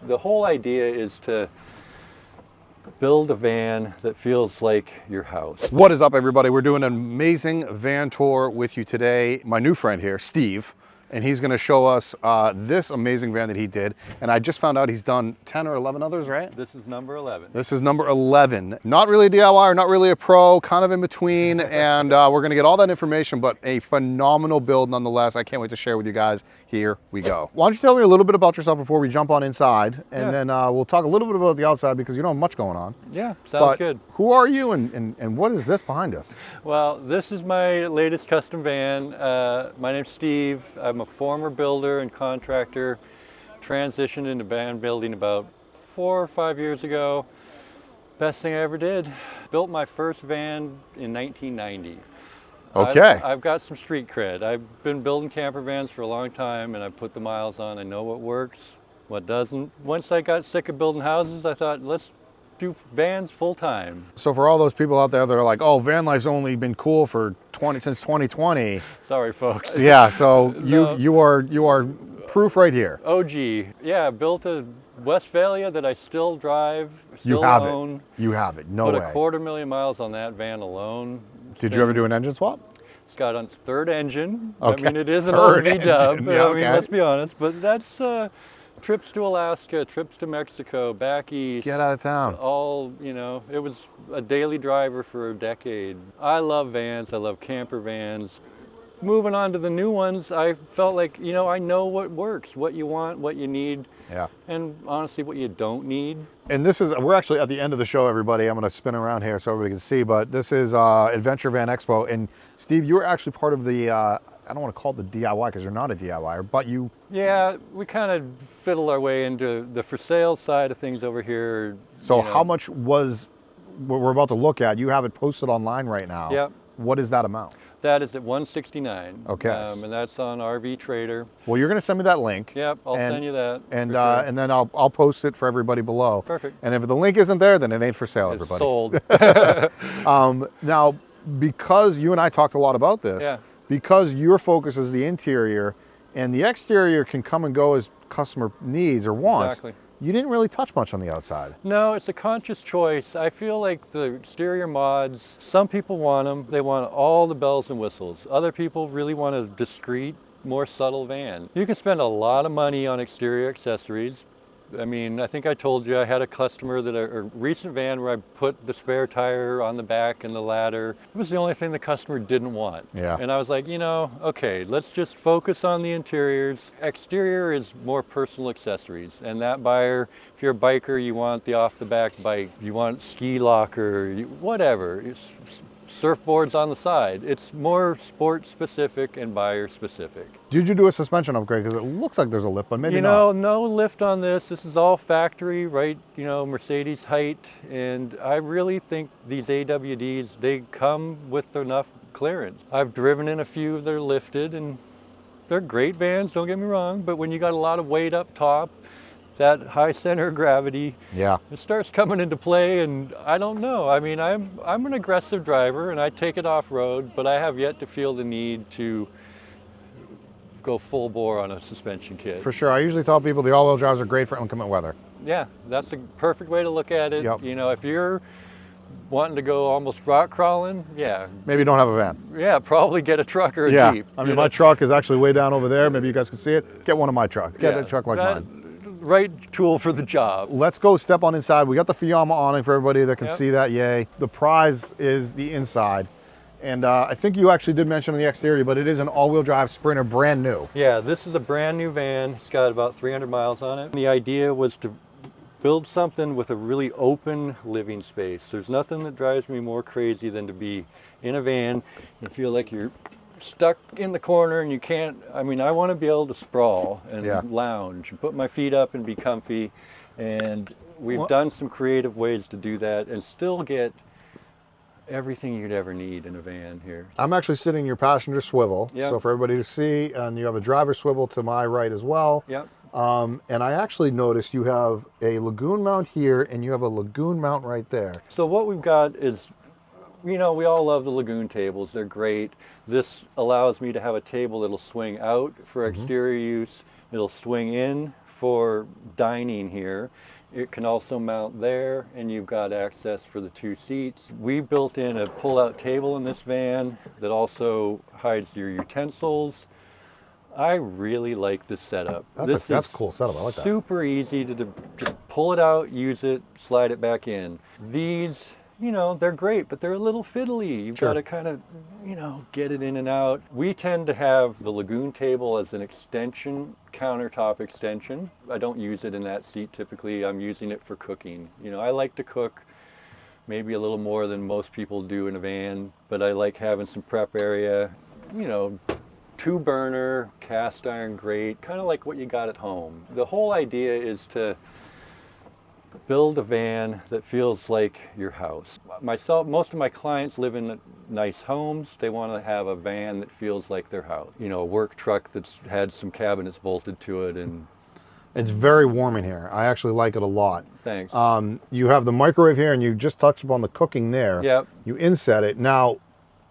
the whole idea is to build a van that feels like your house. What is up, everybody? We're doing an amazing van tour with you today. My new friend here, Steve, and he's going to show us this amazing van that he did. And I just found out he's done 10 or 11 others, right? This is number 11. This is number 11. Not really a DIY, or not really a pro, kind of in between. And we're going to get all that information, but a phenomenal build nonetheless. I can't wait to share with you guys. Here we go. Why don't you tell me a little bit about yourself before we jump on inside, and then we'll talk a little bit about the outside because you don't have much going on. Yeah, sounds good. Who are you, and what is this behind us? Well, this is my latest custom van. My name's Steve. I'm a former builder and contractor, transitioned into van building about 4 or 5 years ago. Best thing I ever did. Built my first van in 1990. Okay. I've got some street cred. I've been building camper vans for a long time, and I put the miles on. I know what works, what doesn't. Once I got sick of building houses, I thought, let's do vans full time. So for all those people out there that are like, oh, van life's only been cool for since 2020. Sorry, folks. Yeah. So No. you are proof right here. OG. Yeah, I built a Westphalia that I still drive, still You have own. it. You have it. No Put way. a 250,000 miles on that van alone. Did you ever do an engine swap? It's got a third engine. Okay. I mean, it is an Third OV dub. engine. Yeah, I mean, okay. let's be honest. But that's trips to Alaska, trips to Mexico, back east. Get out of town. All, you know, it was a daily driver for a decade. I love vans. I love camper vans. Moving on to the new ones, I felt like, you know, I know what works, what you want, what you need. Yeah. And honestly, what you don't need. And this is, we're actually at the end of the show, everybody. I'm going to spin around here so everybody can see, but this is Adventure Van Expo. And Steve, you were actually part of the, I don't want to call it the DIY because you're not a DIYer, but you... Yeah, we kind of fiddle our way into the for sale side of things over here. So how much was, what we're about to look at, you have it posted online right now. Yep. What is that amount? That is at $169. Okay. And that's on RV Trader. Well, you're going to send me that link. Yep, I'll send you that. And for sure. and then I'll post it for everybody below. Perfect. And if the link isn't there, then it ain't for sale, It's everybody. sold. Now, because you and I talked a lot about this, Yeah. because your focus is the interior, and the exterior can come and go as customer needs or wants, Exactly. you didn't really touch much on the outside. No, it's a conscious choice. I feel like the exterior mods, some people want them. They want all the bells and whistles. Other people really want a discreet, more subtle van. You can spend a lot of money on exterior accessories. I mean, I think I told you I had a customer that a recent van where I put the spare tire on the back and the ladder. It was the only thing the customer didn't want. Yeah. And I was like, you know, okay, let's just focus on the interiors. Exterior is more personal accessories. And that buyer, if you're a biker, you want the off the back bike, you want ski locker, whatever. It's surfboards on the side. It's more sport specific and buyer specific. Did you do a suspension upgrade? Because it looks like there's a lift, but maybe You know, no lift on this. This is all factory, right? You know, Mercedes height. And I really think these AWDs, they come with enough clearance. I've driven in a few that are lifted, and they're great vans, don't get me wrong. But when you got a lot of weight up top, that high center of gravity, Yeah. it starts coming into play, and I don't know. I mean, I'm an aggressive driver, and I take it off-road, but I have yet to feel the need to go full bore on a suspension kit. For sure. I usually tell people the all-wheel drives are great for inclement weather. Yeah, that's a perfect way to look at it. Yep. You know, if you're wanting to go almost rock crawling, yeah, Maybe you don't have a van. yeah, probably get a truck or a Yeah. Jeep. I mean, my truck is actually way down over there. Maybe you guys can see it. Get one of my trucks. Get a truck like mine. Right tool for the job. Let's go step on inside. We got the Fiamma awning for everybody that can Yep. see that, yay. The prize is the inside. And I think you actually did mention on the exterior, but it is an all-wheel drive Sprinter, brand new. Yeah, this is a brand new van. It's got about 300 miles on it. The idea was to build something with a really open living space. There's nothing that drives me more crazy than to be in a van and feel like you're stuck in the corner and you can't, I mean, I want to be able to sprawl and lounge and put my feet up and be comfy. And we've done some creative ways to do that and still get everything you'd ever need in a van here. I'm actually sitting in your passenger swivel, Yep. so for everybody to see, and you have a driver swivel to my right as well. Yep. And I actually noticed you have a lagoon mount here and you have a lagoon mount right there. So what we've got is, you know, we all love the lagoon tables. They're great. This allows me to have a table that'll swing out for exterior use. It'll swing in for dining here. It can also mount there, and you've got access for the 2 seats. We built in a pull-out table in this van that also hides your utensils. I really like this setup. That's a cool setup. I like that. Super easy to just pull it out, use it, slide it back in. These, you know, they're great, but they're a little fiddly. You've got to kind of, you know, get it in and out. We tend to have the Lagoon table as an extension, countertop extension. I don't use it in that seat typically. I'm using it for cooking. You know, I like to cook maybe a little more than most people do in a van, but I like having some prep area, you know, 2-burner, cast iron grate, kind of like what you got at home. The whole idea is to build a van that feels like your house. Most of my clients live in nice homes. They want to have a van that feels like their house. You know, a work truck that's had some cabinets bolted to it, and it's very warm in here. I actually like it a lot. Thanks. You have the microwave here, and you just touched upon the cooking there. Yep. You inset it. Now,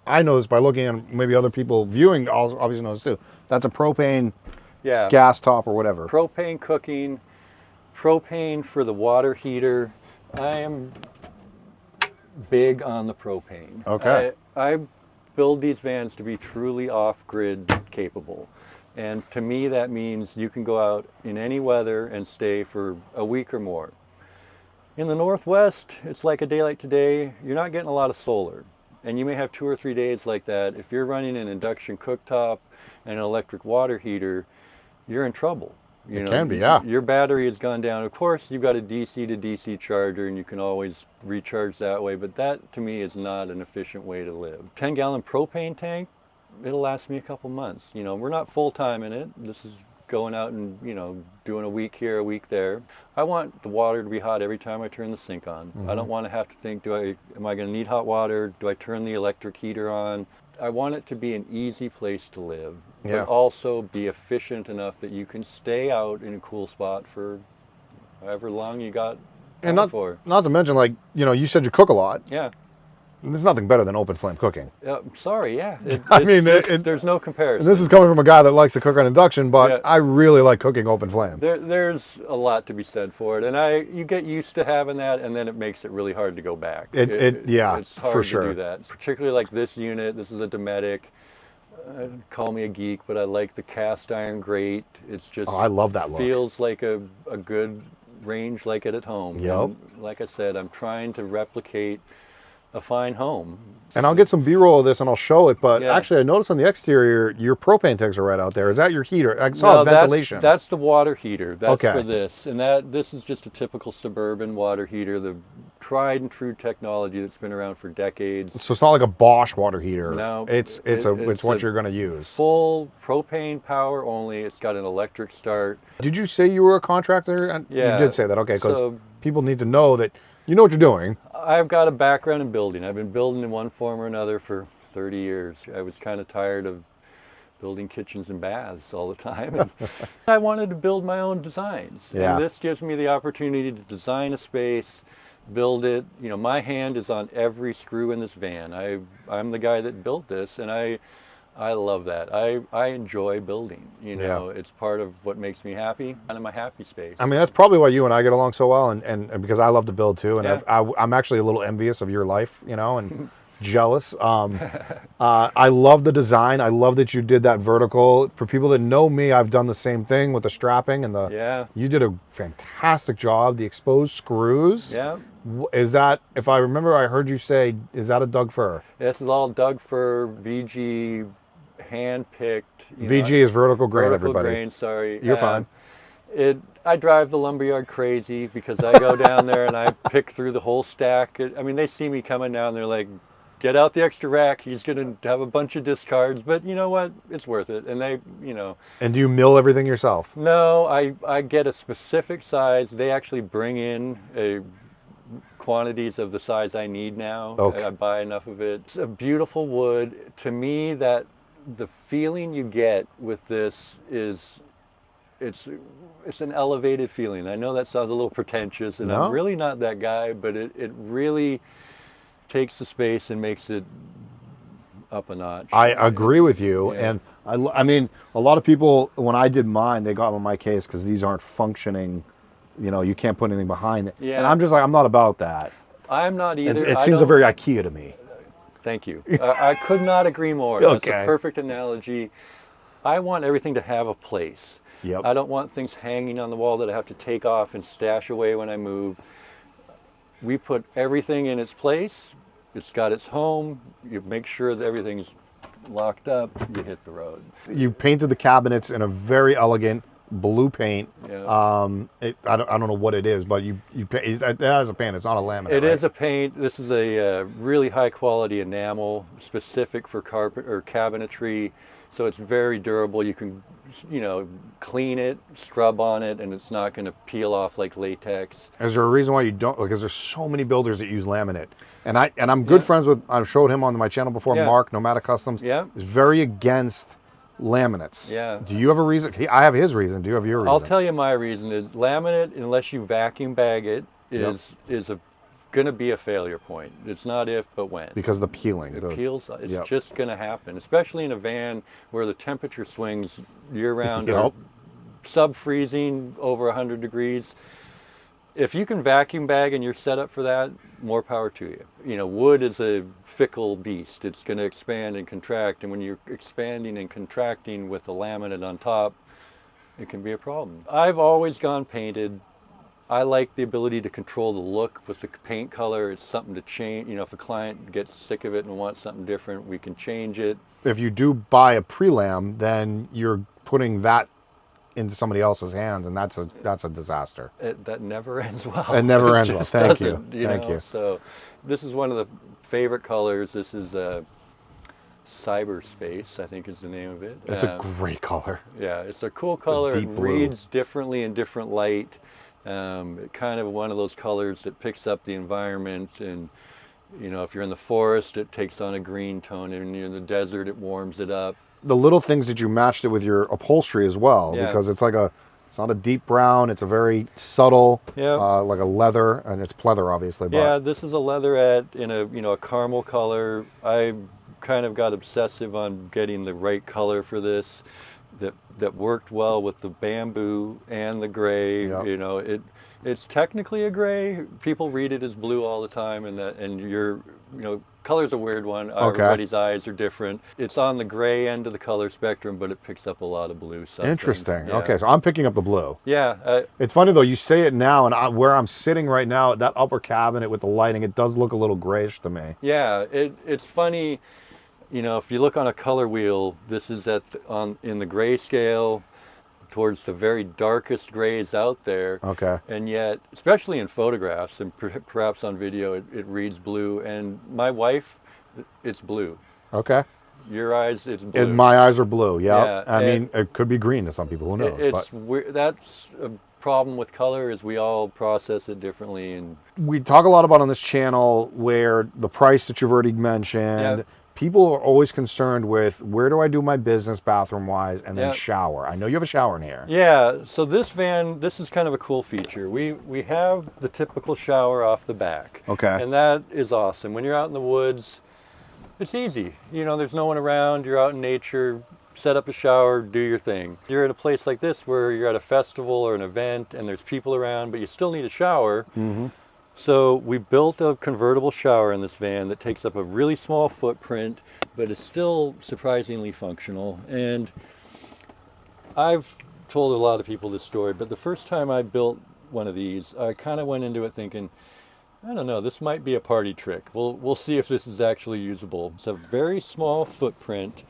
I know this by looking at maybe other people viewing obviously know this too. That's a propane gas top or whatever. Propane cooking, propane for the water heater. I am big on the propane. Okay. I build these vans to be truly off-grid capable. And to me that means you can go out in any weather and stay for a week or more. In the Northwest, it's like a day like today, you're not getting a lot of solar. And you may have 2 or 3 days like that. If you're running an induction cooktop and an electric water heater, you're in trouble. You know, can be, yeah. Your battery has gone down. Of course, you've got a DC to DC charger, and you can always recharge that way, but that, to me, is not an efficient way to live. 10-gallon propane tank, it'll last me a couple months. You know, we're not full-time in it. This is going out and, you know, doing a week here, a week there. I want the water to be hot every time I turn the sink on. I don't want to have to think, am I going to need hot water? Do I turn the electric heater on? I want it to be an easy place to live, but also be efficient enough that you can stay out in a cool spot for however long you got time for. Not to mention, like, you know, you said you cook a lot. Yeah. There's nothing better than open flame cooking. Sorry, yeah. I mean, there's no comparison. This is coming from a guy that likes to cook on induction, but I really like cooking open flame. There's a lot to be said for it, and you get used to having that, and then it makes it really hard to go back. It's hard for to sure. do that. Particularly like this unit. This is a Dometic. Call me a geek, but I like the cast iron grate. It's just I love that look. Feels like a good range like it at home. Yep. And like I said, I'm trying to replicate a fine home. And I'll get some B-roll of this and I'll show it, but actually I noticed on the exterior, your propane tanks are right out there. Is that your heater? I saw ventilation. That's the water heater. That's for this. And this is just a typical suburban water heater, the tried and true technology that's been around for decades. So it's not like a Bosch water heater. No. It's what you're going to use. Full propane power only. It's got an electric start. Did you say you were a contractor? Yeah. You did say that, okay, because people need to know that you know what you're doing. I've got a background in building. I've been building in one form or another for 30 years. I was kind of tired of building kitchens and baths all the time. And I wanted to build my own designs. Yeah. And this gives me the opportunity to design a space, build it. You know, my hand is on every screw in this van. I'm the guy that built this, and I love that. I enjoy building. You know, it's part of what makes me happy. I'm in my happy space. I mean, that's probably why you and I get along so well, and because I love to build too, and I'm actually a little envious of your life, you know, and jealous. I love the design. I love that you did that vertical. For people that know me, I've done the same thing with the strapping and the. You did a fantastic job. The exposed screws. Yeah. Is that, if I remember, I heard you say, is that a Doug fir? This is all Doug fir, VG, hand-picked. VG is vertical grain, vertical everybody. Grain, sorry. You're fine. I drive the lumberyard crazy because I go down there and I pick through the whole stack. I mean, they see me coming down, they're like, get out the extra rack. He's going to have a bunch of discards, but you know what? It's worth it. And they, you know. And do you mill everything yourself? No, I get a specific size. They actually bring in quantities of the size I need now. Okay. I buy enough of it. It's a beautiful wood. To me, that the feeling you get with this is, it's an elevated feeling. I know that sounds a little pretentious, and I'm really not that guy, but it really takes the space and makes it up a notch. I agree with you. Yeah. And I mean, a lot of people, when I did mine, they got on my case because these aren't functioning. You know, you can't put anything behind it. Yeah. And I'm just like, I'm not about that. I'm not either. It seems a very IKEA to me. Thank you. I could not agree more. That's Okay. a perfect analogy. I want everything to have a place. Yep. I don't want things hanging on the wall that I have to take off and stash away when I move. We put everything in its place. It's got its home. You make sure that everything's locked up. You hit the road. You painted the cabinets in a very elegant blue paint. Yeah. I don't know what it is, but it has a paint. It's not a laminate. It right? is a paint. This is a really high quality enamel specific for carpet or cabinetry. So it's very durable. You can, you know, clean it, scrub on it, and it's not going to peel off like latex. Is there a reason why you don't? Because there's so many builders that use laminate, and I'm good friends with. I've showed him on my channel before. Yeah. Mark, Nomadic Customs, Yeah. is very against laminates. Yeah. Do you have a reason? I have his reason. Do you have your reason? I'll tell you my reason is laminate, unless you vacuum bag it, is going to be a failure point. It's not if, but when. Because the peeling. It peels. It's Yep. just going to happen, especially in a van where the temperature swings year-round Yep. are sub-freezing, over 100 degrees. If you can vacuum bag and you're set up for that, more power to you. You know, wood is a fickle beast. It's going to expand and contract, and when you're expanding and contracting with the laminate on top, it can be a problem. I've always gone painted. I like the ability to control the look with the paint color. It's something to change. You know, if a client gets sick of it and wants something different, we can change it. If you do buy a pre-lam, then you're putting that into somebody else's hands, and that's a disaster. That never ends well. It never ends well. just Thank you. doesn't, Thank know? you. So this is one of the favorite colors. This is Cyberspace, I think is the name of it. It's a great color. Yeah, it's a cool color. deep It blue. reads differently in different light. Kind of one of those colors that picks up the environment, and you know, if you're in the forest, it takes on a green tone, and you're in the desert, it warms it up. The little things that you matched it with your upholstery as well, Yeah. because it's not a deep brown. It's a very subtle, Yeah. like a leather, and it's pleather obviously. But Yeah, this is a leatherette in a caramel color. I kind of got obsessive on getting the right color for this that worked well with the bamboo and the gray. Yep. You know, it's technically a gray. People read it as blue all the time, and color's a weird one. Okay. Everybody's eyes are different. It's on the gray end of the color spectrum, but it picks up a lot of blue. interesting. Yeah. Okay, so I'm picking up the blue. Yeah. It's funny though, you say it now, and where I'm sitting right now, that upper cabinet with the lighting, it does look a little grayish to me. Yeah, it's funny, you know, if you look on a color wheel, this is in the gray scale towards the very darkest grays out there. Okay. And yet, especially in photographs and perhaps on video, it reads blue. And my wife, it's blue. Okay. Your eyes, it's blue. And my eyes are blue. Yeah. Yeah, I mean, it could be green to some people. Who knows? It's weird. That's a problem with color, is we all process it differently. And we talk a lot about on this channel where the price that you've already mentioned. Yeah. People are always concerned with, where do I do my business bathroom wise, and then Yeah. shower. I know you have a shower in here. yeah, so this van, this is kind of a cool feature. We have the typical shower off the back. Okay. And that is awesome. When you're out in the woods, it's easy. You know, there's no one around, you're out in nature, set up a shower, do your thing. You're at a place like this where you're at a festival or an event and there's people around, but you still need a shower. Mm-hmm. So we built a convertible shower in this van that takes up a really small footprint, but is still surprisingly functional. And I've told a lot of people this story, but the first time I built one of these, I kind of went into it thinking, I don't know, this might be a party trick. We'll see if this is actually usable. It's a very small footprint,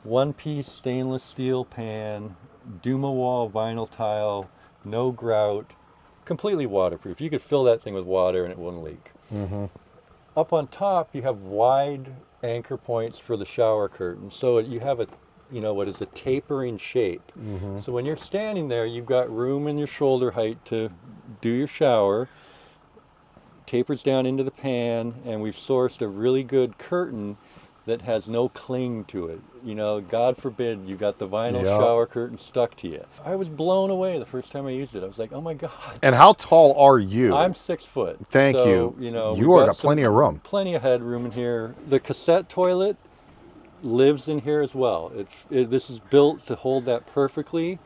one-piece stainless steel pan, Duma wall vinyl tile, no grout, completely waterproof. You could fill that thing with water and it wouldn't leak. Mm-hmm. Up on top, you have wide anchor points for the shower curtain. So you have what is a tapering shape. Mm-hmm. So when you're standing there, you've got room in your shoulder height to do your shower. Tapers down into the pan, and we've sourced a really good curtain that has no cling to it. You know, God forbid you got the vinyl Yep. shower curtain stuck to you. I was blown away the first time I used it. I was like, oh my God. And how tall are you? I'm 6 foot. Thank so, you. You know, You we've got plenty of room. Plenty of headroom in here. The cassette toilet lives in here as well. This is built to hold that perfectly.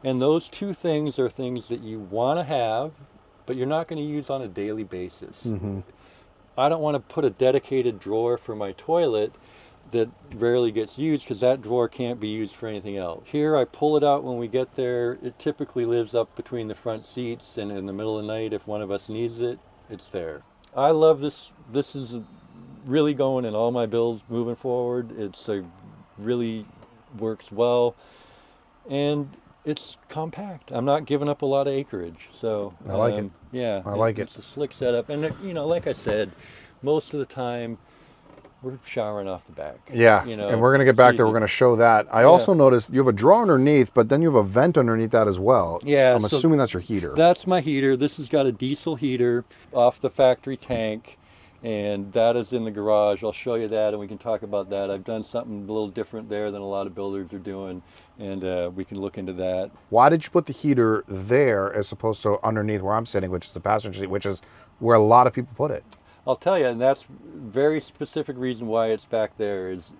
And those two things are things that you want to have, but you're not going to use on a daily basis. I don't want to put a dedicated drawer for my toilet that rarely gets used because that drawer can't be used for anything else. Here I pull it out when we get there. It typically lives up between the front seats, and in the middle of the night if one of us needs it, it's there. I love this. This is really going in all my builds moving forward. It's really works well, and it's compact. I'm not giving up a lot of acreage, so I like it. Yeah, I like it. It's a slick setup, and you know, like I said, most of the time we're showering off the back. Yeah, you know, and we're going to get back there. We're going to show that. I also noticed you have a drawer underneath, but then you have a vent underneath that as well. Yeah, I'm assuming that's your heater. That's my heater. This has got a diesel heater off the factory tank, and that is in the garage. I'll show you that, and we can talk about that. I've done something a little different there than a lot of builders are doing, and we can look into that. Why did you put the heater there as opposed to underneath where I'm sitting, which is the passenger seat, which is where a lot of people put it? I'll tell you, and that's very specific reason why it's back there is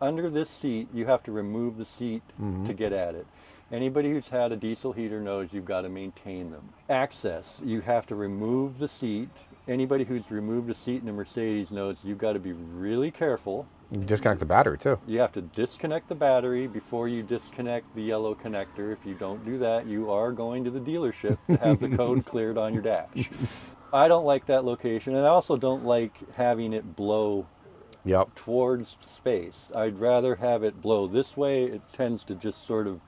under this seat, you have to remove the seat to get at it. Anybody who's had a diesel heater knows you've got to maintain them. Access, you have to remove the seat. Anybody who's removed a seat in a Mercedes knows you've got to be really careful. You can disconnect the battery too. You have to disconnect the battery before you disconnect the yellow connector. If you don't do that, you are going to the dealership to have the code cleared on your dash. I don't like that location, and I also don't like having it blow towards space. I'd rather have it blow this way. It tends to just sort of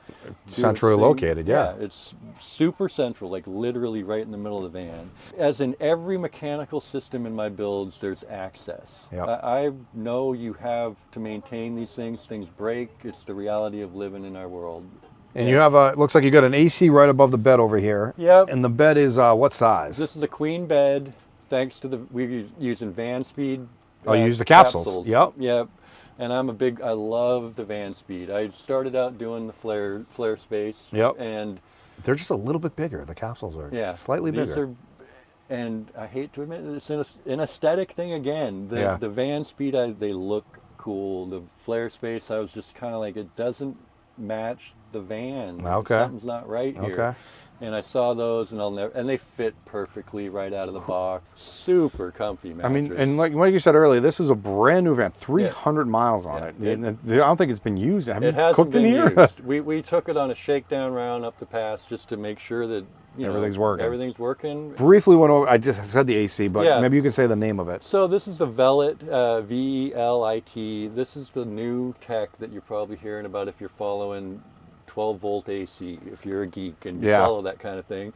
centrally located. Yeah, it's super central, like literally right in the middle of the van. As in every mechanical system in my builds, there's access. I know you have to maintain these things. Things break. It's the reality of living in our world. And you have it looks like you got an AC right above the bed over here. Yep. And the bed is what size? This is a queen bed, thanks to we're using van speed. Oh, you use the capsules. Yep. And I love the van speed. I started out doing the flare space. Yep. And they're just a little bit bigger. The capsules are slightly bigger. And I hate to admit it's an aesthetic thing again. The van speed, they look cool. The flare space, I was just kind of like, it doesn't match the van. Okay. Something's not right here. Okay. And I saw those, and they fit perfectly right out of the box. Super comfy mattress. I mean, and like you said earlier, this is a brand new van, 300 miles on it. I don't think it's been used. Have you cooked in here? Used. We took it on a shakedown round up the pass just to make sure that everything's working. Everything's working. Briefly went over. I just said the AC, but maybe you can say the name of it. So this is the Velit, VELIT. This is the new tech that you're probably hearing about if you're following 12-volt AC, if you're a geek and you follow that kind of thing.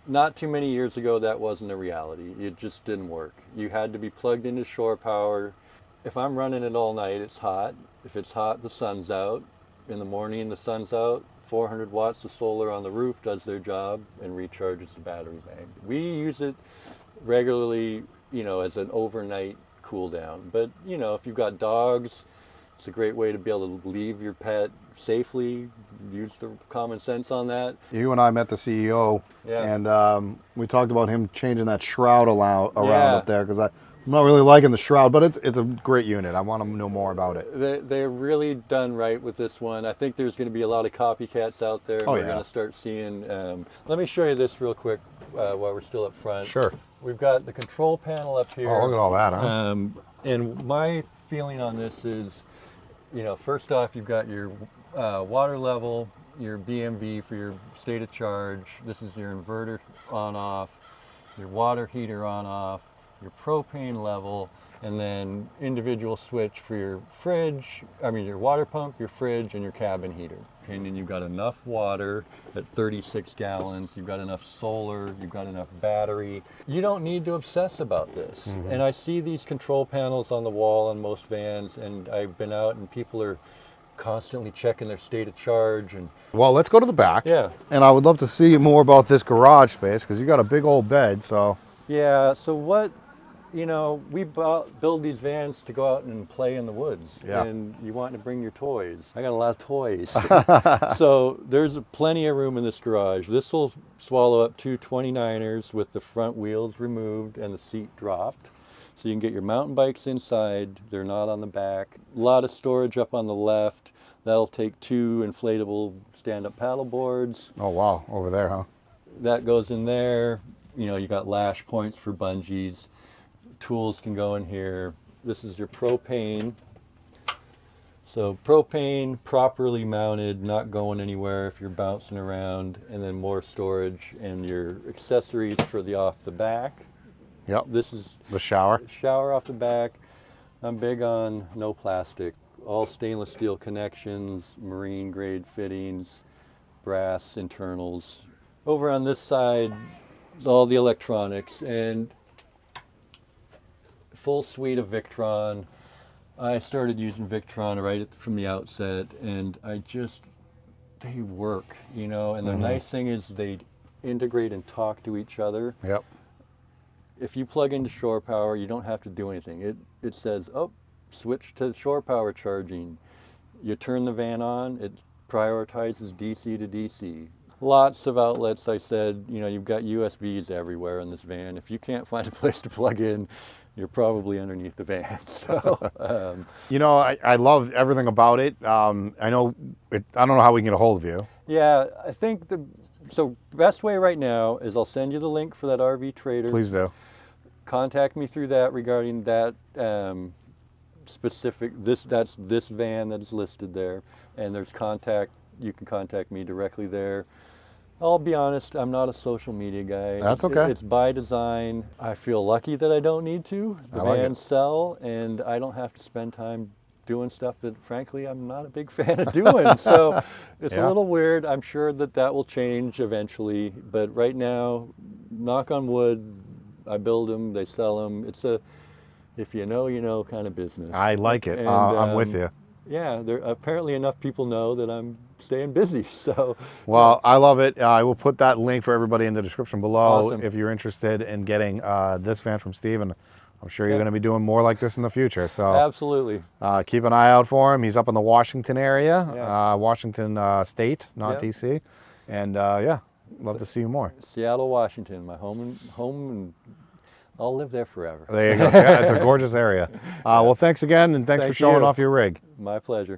Not too many years ago, that wasn't a reality. It just didn't work. You had to be plugged into shore power. If I'm running it all night, it's hot. If it's hot, the sun's out. In the morning, the sun's out. 400 watts of solar on the roof does their job and recharges the battery bank. We use it regularly, as an overnight cool down. But, if you've got dogs, it's a great way to be able to leave your pet safely. Use the common sense on that. You and I met the CEO, and we talked about him changing that shroud around up there because I'm not really liking the shroud, but it's a great unit. I want to know more about it. They're really done right with this one. I think there's going to be a lot of copycats out there. We're going to start seeing. Let me show you this real quick while we're still up front. Sure. We've got the control panel up here. Oh, look at all that, huh? And my feeling on this is, first off, you've got your water level, your BMV for your state of charge. This is your inverter on off, your water heater on off, your propane level, and then individual switch for your your water pump, your fridge, and your cabin heater. And then you've got enough water at 36 gallons, you've got enough solar, you've got enough battery. You don't need to obsess about this. And I see these control panels on the wall on most vans, and I've been out and people are constantly checking their state of charge. And well, let's go to the back. Yeah. And I would love to see more about this garage space because you got a big old bed. So yeah. So what? We build these vans to go out and play in the woods, and you want to bring your toys. I got a lot of toys. So there's plenty of room in this garage. This will swallow up two 29ers with the front wheels removed and the seat dropped. So you can get your mountain bikes inside. They're not on the back. A lot of storage up on the left. That'll take 2 inflatable stand-up paddle boards. Oh, wow. Over there, huh? That goes in there. You know, you got lash points for bungees. Tools can go in here. This is your propane. So propane, properly mounted, not going anywhere if you're bouncing around, and then more storage and your accessories for the off the back. Yep. This is the shower. Shower off the back. I'm big on no plastic, all stainless steel connections, marine grade fittings, brass internals. Over on this side is all the electronics and full suite of Victron. I started using Victron right from the outset, and they work, you know, and the nice thing is they integrate and talk to each other. Yep. If you plug into shore power, you don't have to do anything. It says, oh, switch to shore power charging. You turn the van on, it prioritizes DC to DC. Lots of outlets, I said, you know, you've got USBs everywhere in this van. If you can't find a place to plug in, you're probably underneath the van. So, you know, I love everything about it. I don't know how we can get a hold of you. yeah, I think so best way right now is I'll send you the link for that RV Trader. Please do. Contact me through that regarding that specific, that's this van that is listed there. And there's you can contact me directly there. I'll be honest, I'm not a social media guy. That's okay. It's by design. I feel lucky that I don't need to. The vans sell, and I don't have to spend time doing stuff that, frankly, I'm not a big fan of doing. So it's a little weird. I'm sure that will change eventually. But right now, knock on wood, I build them, they sell them. It's a, if you know kind of business. I like it. And, I'm with you. Yeah, apparently enough people know that I'm staying busy. So, well, I love it. I will put that link for everybody in the description below. Awesome. If you're interested in getting this van from Steve, and I'm sure you're going to be doing more like this in the future. So absolutely. Keep an eye out for him. He's up in the Washington area, Yeah. Washington State, not DC. And yeah, love to see you more. Seattle, Washington, my home, and I'll live there forever. There you go. It's a gorgeous area. Well, thanks again, and thanks for showing off your rig. My pleasure.